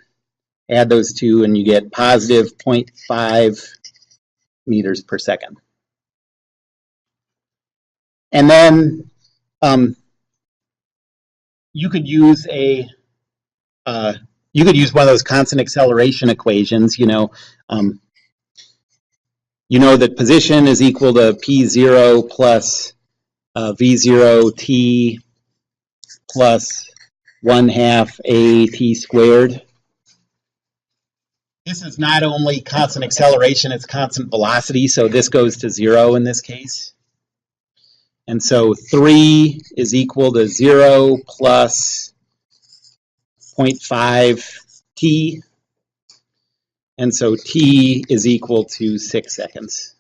add those two and you get positive 0.5 meters per second. And then you could use one of those constant acceleration equations. You know that position is equal to p0 plus v0 t plus 1/2 a t squared. This is not only constant acceleration, it's constant velocity, so this goes to 0 in this case. And so 3 is equal to 0 plus 0.5 t. And so t is equal to 6 seconds.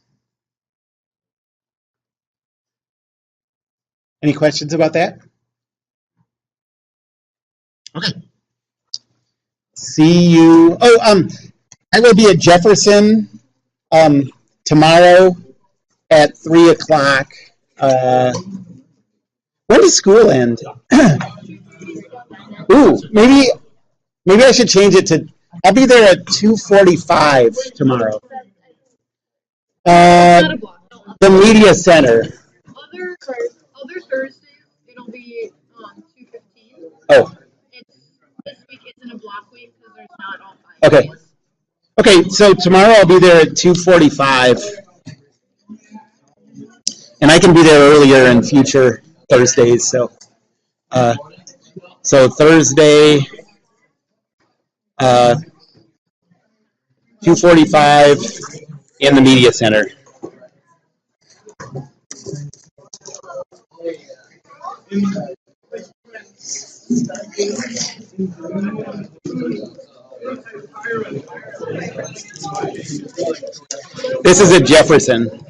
Any questions about that? Okay. See you. Oh, I will be at Jefferson tomorrow at 3 o'clock. When does school end? Ooh, maybe I should change it to, I'll be there at 2:45 tomorrow. The media center. Other Thursdays, it'll be 2:15. Oh. Okay. Okay, so tomorrow I'll be there at 2:45, and I can be there earlier in future Thursdays. Uh, so Thursday, 2:45 in the media center. This is at Jefferson.